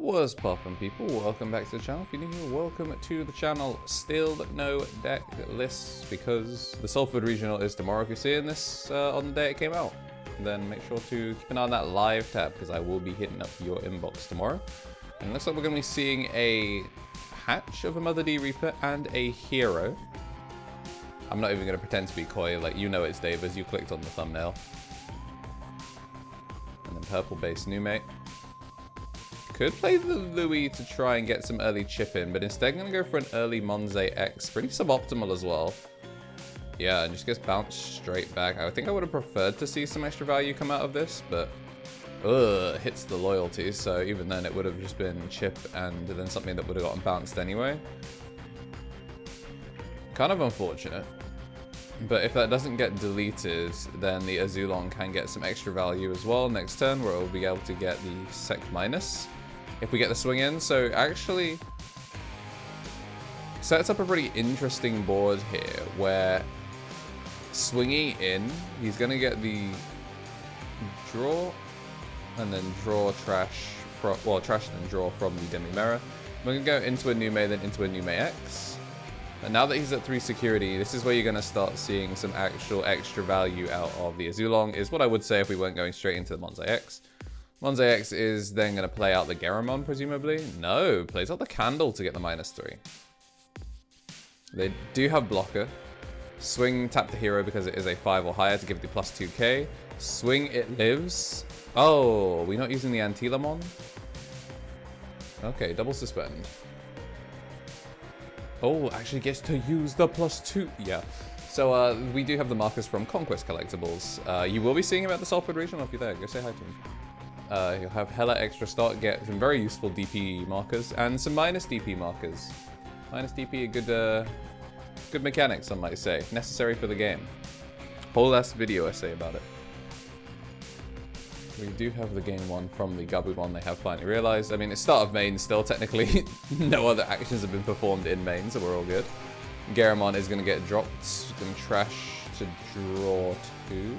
What's poppin', people? Welcome back to the channel. If you're new here, welcome to the channel. Still no deck lists because the Salford Regional is tomorrow. If you're seeing this on the day it came out, then make sure to keep an eye on that live tab because I will be hitting up your inbox tomorrow. And it looks like we're going to be seeing a hatch of a Mother D Reaper and a hero. I'm not even going to pretend to be coy, like you know it's Devas, you clicked on the thumbnail. And then purple base Numemon. Could play the Louis to try and get some early chip in, but instead I'm going to go for an early Monze X. Pretty suboptimal as well. Yeah, and just gets bounced straight back. I think I would have preferred to see some extra value come out of this, but hits the loyalty, so even then it would have just been chip and then something that would have gotten bounced anyway. Kind of unfortunate. But if that doesn't get deleted, then the Azulon can get some extra value as well next turn, where it will be able to get the sec minus if we get the swing in. So actually sets up a pretty interesting board here, where swinging in, he's going to get the draw, and then draw trash, well, trash and then draw from the Demi Mirror. We're going to go into a Numemon, then into a Numemon X. And now that he's at 3 security, this is where you're going to start seeing some actual extra value out of the Azulon, is what I would say if we weren't going straight into the Monze X. Monze X is then going to play out the gaogamon, presumably. No, plays out the Candle to get the -3. They do have blocker. Swing, tap the hero because it is a 5 or higher to give the plus 2k. Swing, it lives. Oh, we're not using the KnTElixar? Okay, double suspend. Oh, actually gets to use the +2. Yeah. So we do have the markers from Conquest Collectibles. You will be seeing him at the Salford Regional if you're there. Go say hi to him. You'll have hella extra stock, get some very useful DP markers, and some minus DP markers. Minus DP, a good mechanic, some might say. Necessary for the game. Whole last video essay about it. We do have the game one from the gaogamon they have finally realized. I mean, it's start of main still, technically. No other actions have been performed in main, so we're all good. Gaogamon is going to get dropped. It's going to trash to draw 2.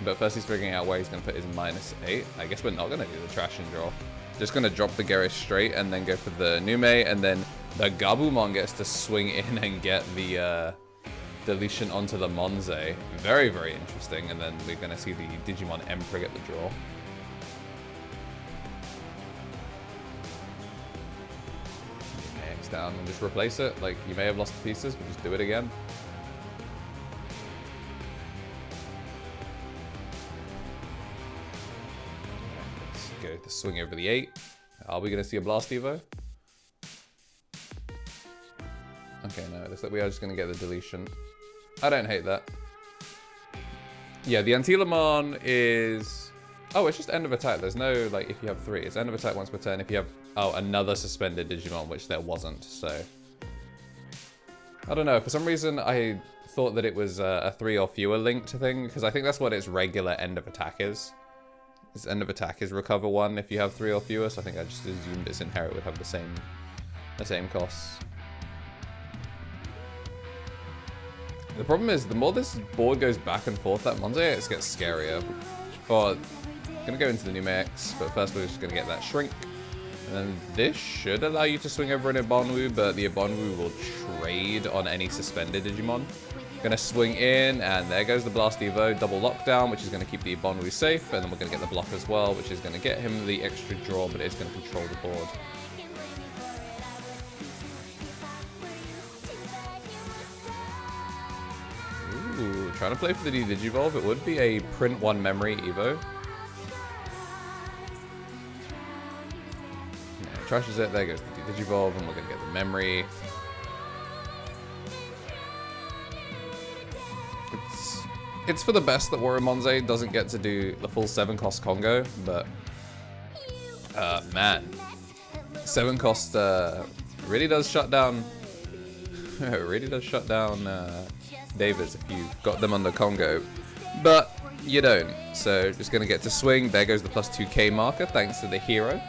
But first he's figuring out where he's going to put his -8. I guess we're not going to do the trash and draw. Just going to drop the Garish straight and then go for the Numemon, and then the gaogamon gets to swing in and get the deletion onto the Monze. Very, very interesting. And then we're going to see the Digimon Emperor get the draw. X down and just replace it. Like, you may have lost the pieces, but just do it again. Go to swing over the 8. Are we going to see a Blast Evo? Okay, no, it looks like we are just going to get the deletion. I don't hate that. Yeah, the KnTElixar is... Oh, it's just end of attack. There's no, like, if you have 3. It's end of attack once per turn. If you have, oh, another suspended Digimon, which there wasn't, so... I don't know. For some reason, I thought that it was a 3 or fewer linked thing, because I think that's what its regular end of attack is. Its end of attack is recover 1 if you have 3 or fewer, so I think I just assumed its inherit would have the same costs. The problem is, the more this board goes back and forth, that Monze X gets scarier. Or, gonna go into the Numemon X, but first we're just gonna get that shrink. And then this should allow you to swing over an Ibonwu, but the Ibonwu will trade on any suspended Digimon. Gonna swing in, and there goes the Blast Evo, double lockdown, which is gonna keep the Ibonwu safe, and then we're gonna get the block as well, which is gonna get him the extra draw, but it's gonna control the board. Ooh, trying to play for the Digivolve. It would be a print 1 memory Evo. Yeah, trashes it, there goes the Digivolve, and we're gonna get the memory. It's for the best that Monze doesn't get to do the full 7-cost Congo, but man, 7-cost really does shut down. Really does shut down Devas if you've got them under Congo, but you don't. So just gonna get to swing. There goes the plus 2k marker thanks to the hero.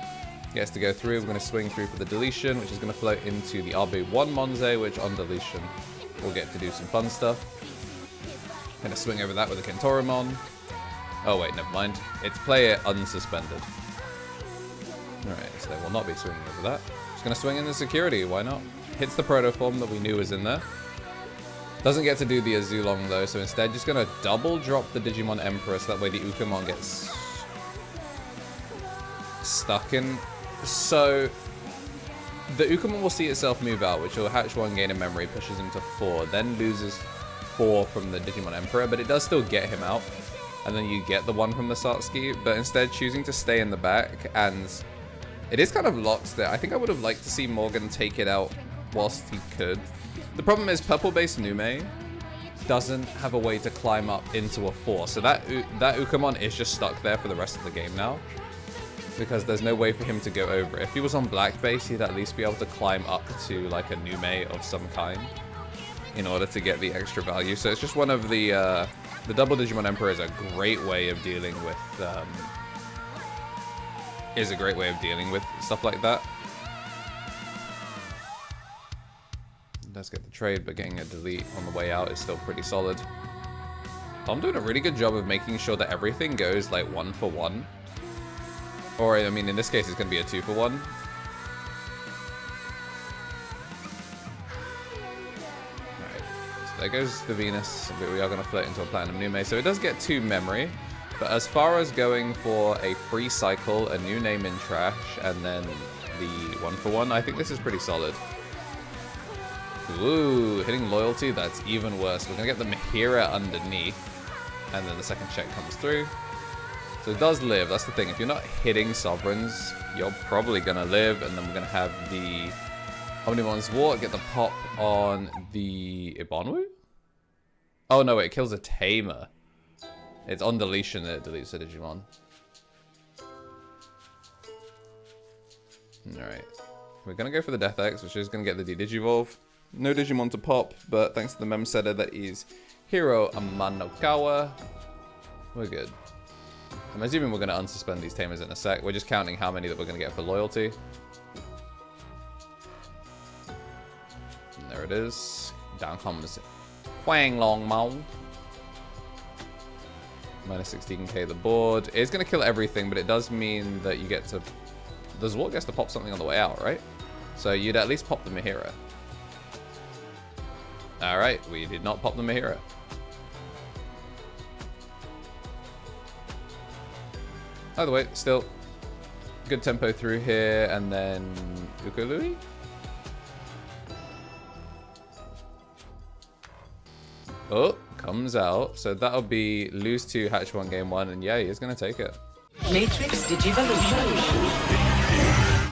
Gets to go through. We're gonna swing through for the deletion, which is gonna float into the RB1 Monze, which on deletion we'll get to do some fun stuff. Gonna swing over that with a terriermon. Oh wait, never mind. It's play it unsuspended. Alright, so they will not be swinging over that. Just gonna swing in the security, why not? Hits the protoform that we knew was in there. Doesn't get to do the Azulong though, so instead just gonna double drop the Digimon Emperor so that way the Ukamon gets stuck in. So the Ukamon will see itself move out, which will hatch 1, gain a memory, pushes him to 4, then loses 4 from the Digimon Emperor, but it does still get him out. And then you get the 1 from the Satsuki, but instead choosing to stay in the back, and it is kind of locked there. I think I would have liked to see Morgan take it out whilst he could. The problem is purple-based Nume doesn't have a way to climb up into a 4, so that Ukamon is just stuck there for the rest of the game now, because there's no way for him to go over it. If he was on black base, he'd at least be able to climb up to like a Nume of some kind in order to get the extra value. So it's just one of the double Digimon Emperor is a great way of dealing with stuff like that. Does get the trade, but getting a delete on the way out is still pretty solid. I'm doing a really good job of making sure that everything goes like 1 for 1. Or, I mean, in this case, it's going to be a 2 for 1. Alright, so there goes the Venus, but we are going to flip into a Platinum Nume. So it does get 2 memory, but as far as going for a free cycle, a new name in trash, and then the 1 for 1, I think this is pretty solid. Ooh, hitting loyalty, that's even worse. We're going to get the Mahira underneath, and then the second check comes through. So it does live, that's the thing. If you're not hitting sovereigns, you're probably going to live, and then we're going to have the Omnimon's War get the pop on the Ibonwu? Oh no, it kills a Tamer. It's on deletion that it deletes the Digimon. Alright. We're going to go for the Death X, which is going to get the Digivolve. No Digimon to pop, but thanks to the mem setter that is Hiro Amanokawa, we're good. I'm assuming we're going to unsuspend these Tamers in a sec. We're just counting how many that we're going to get for loyalty. And there it is. Down comes Huang Long Mao. Minus 16k the board. It's going to kill everything, but it does mean that you get to... The Zwart gets to pop something on the way out, right? So you'd at least pop the Mahira. Alright, we did not pop the Mahira. Either way, still good tempo through here, and then Ukului. Oh, comes out. So that'll be lose 2, hatch 1, game 1, and yeah, he is going to take it. Matrix Digivolution.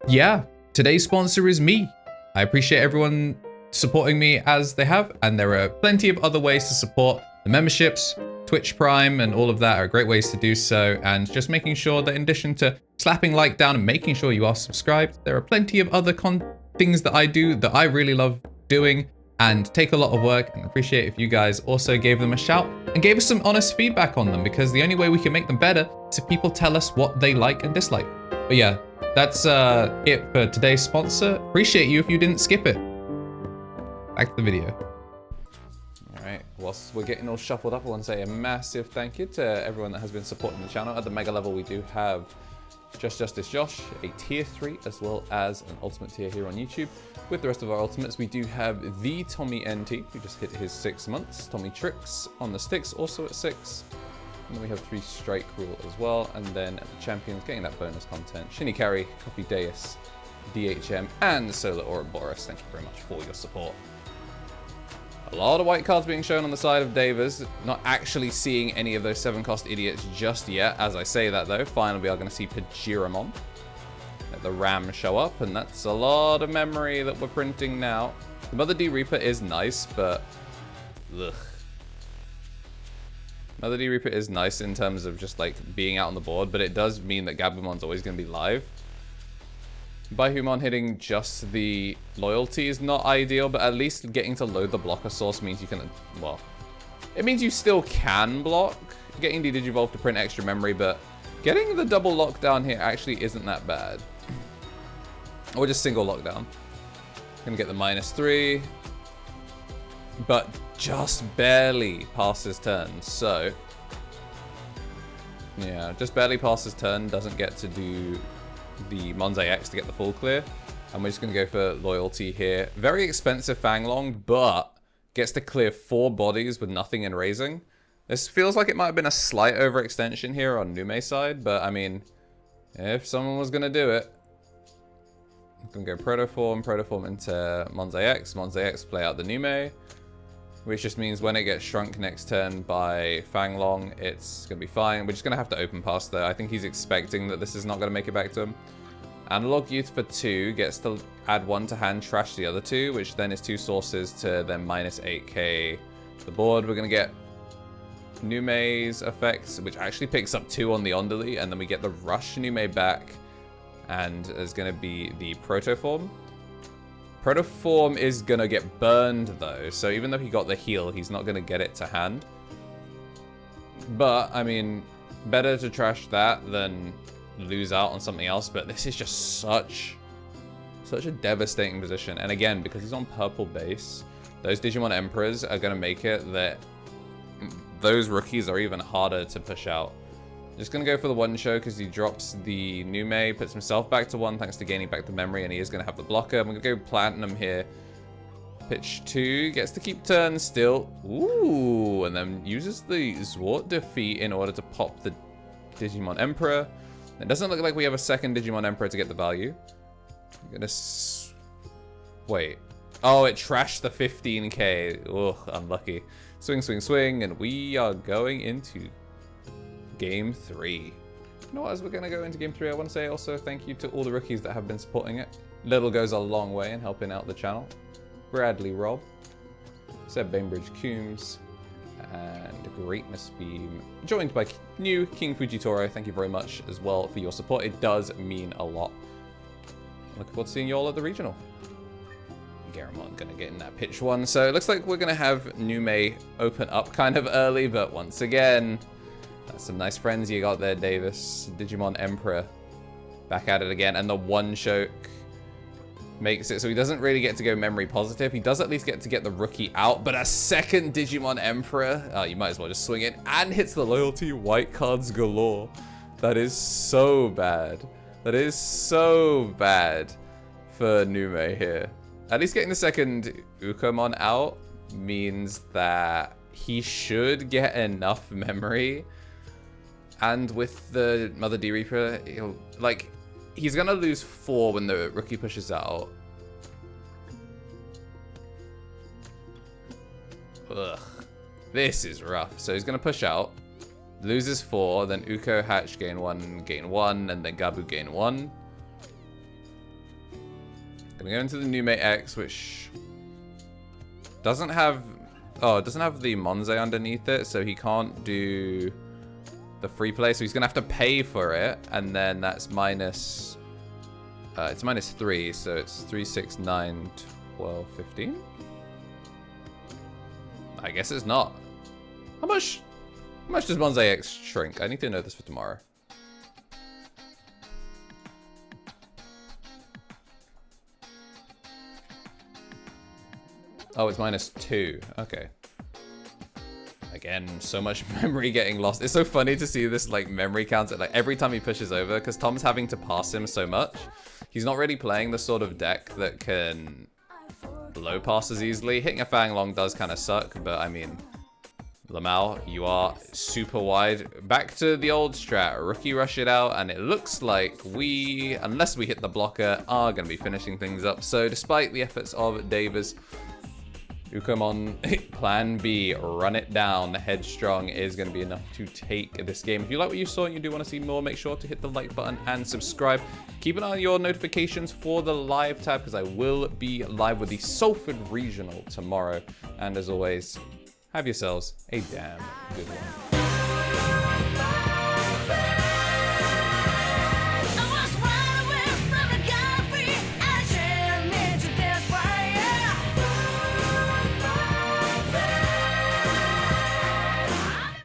Yeah, today's sponsor is me. I appreciate everyone supporting me as they have, and there are plenty of other ways to support. The memberships, Twitch Prime, and all of that are great ways to do so, and just making sure that in addition to slapping like down and making sure you are subscribed, there are plenty of other things that I do that I really love doing and take a lot of work, and appreciate if you guys also gave them a shout and gave us some honest feedback on them, because the only way we can make them better is if people tell us what they like and dislike. But yeah, that's it for today's sponsor. Appreciate you if you didn't skip it. Back to the video. Alright, whilst we're getting all shuffled up, I want to say a massive thank you to everyone that has been supporting the channel. At the mega level, we do have Justice Josh, a tier 3, as well as an ultimate tier here on YouTube. With the rest of our ultimates, we do have the Tommy NT, who just hit his 6 months. Tommy Tricks on the sticks, also at 6. And then we have 3 Strike Rule as well. And then at the champions, getting that bonus content, Shinny Carry, Coffee Deus, DHM, and Solar Ouroboros. Thank you very much for your support. A lot of white cards being shown on the side of Devas. Not actually seeing any of those 7-cost idiots just yet. As I say that though, finally we are going to see Pajiramon. Let the RAM show up, and that's a lot of memory that we're printing now. The Mother D Reaper is nice, but... ugh. Mother D Reaper is nice in terms of just like being out on the board, but it does mean that Gabumon's always going to be live. Veemon hitting just the loyalty is not ideal, but at least getting to load the blocker source means you can, well, it means you still can block. Getting the Digivolve to print extra memory, but getting the double lockdown here actually isn't that bad. Or just single lockdown. Gonna get the -3, but just barely past his turn, so Yeah, just barely passes turn, doesn't get to do the Monze X to get the full clear. And we're just going to go for loyalty here. Very expensive Fanglong, but gets to clear 4 bodies with nothing in raising. This feels like it might have been a slight overextension here on Nume's side, but I mean, if someone was going to do it, I'm going to go Protoform into Monze X, play out the Nume, which just means when it gets shrunk next turn by Fanglong, it's going to be fine. We're just going to have to open past there. I think he's expecting that this is not going to make it back to him. Analog Youth for 2 gets to add 1 to hand, trash the other 2, which then is 2 sources to then minus 8k the board. We're going to get Nume's effects, which actually picks up 2 on the Ondali, and then we get the Rush Nume back, and there's going to be the Protoform. Protoform is going to get burned, though, so even though he got the heal, he's not going to get it to hand. But, I mean, better to trash that than lose out on something else, but this is just such a devastating position. And again, because he's on purple base, those Digimon Emperors are going to make it that those rookies are even harder to push out. Just going to go for the one show because he drops the Nume, puts himself back to 1 thanks to gaining back the memory, and he is going to have the blocker. I'm going to go Platinum here. Pitch 2, gets to keep turn still. Ooh, and then uses the Zwart defeat in order to pop the Digimon Emperor. It doesn't look like we have a second Digimon Emperor to get the value. I'm gonna wait. Oh, it trashed the 15k. Ugh, unlucky. Swing, swing, swing, and we are going into game 3. You know what, as we're gonna go into game 3, I want to say also thank you to all the rookies that have been supporting it. Little goes a long way in helping out the channel. Bradley Rob, Seb Bainbridge Coombs, and Greatness Beam, joined by new King Fujitoro. Thank you very much as well for your support. It does mean a lot. Looking forward to seeing you all at the regional. Gaogamon gonna get in that pitch 1. So it looks like we're gonna have Nume open up kind of early, but once again, that's some nice friends you got there, Davis. Digimon Emperor back at it again, and the one choke makes it so he doesn't really get to go memory positive. He does at least get to get the rookie out, but a second Digimon Emperor, you might as well just swing it, and hits the loyalty. White cards galore. That is so bad. That is so bad for Nume here. At least getting the second Ukomon out means that he should get enough memory, and with the Mother D Reaper, he'll, like, he's gonna lose 4 when the rookie pushes out. Ugh. This is rough. So he's gonna push out, loses 4, then Uko Hatch gain 1, and then Gabu gain 1. Gonna go into the Nume X, which doesn't have, it doesn't have the Monze underneath it, so he can't do the free play, so he's gonna have to pay for it, and then that's minus, it's minus 3, so it's 3, 6, 9, 12, 15? I guess it's not. How much does Monze X shrink? I need to know this for tomorrow. Oh, it's minus 2. Okay. Again, so much memory getting lost. It's so funny to see this like memory counter like every time he pushes over, because Tom's having to pass him so much. He's not really playing the sort of deck that can blow passes easily. Hitting a Fanglong does kind of suck, but I mean, Lamau, you are super wide. Back to the old strat. Rookie rush it out, and it looks like we, unless we hit the blocker, are going to be finishing things up. So despite the efforts of Devas, Ukomon plan B, run it down. Headstrong is going to be enough to take this game. If you like what you saw and you do want to see more, make sure to hit the like button and subscribe. Keep an eye on your notifications for the live tab, because I will be live with the Salford Regional tomorrow. And as always, have yourselves a damn good one.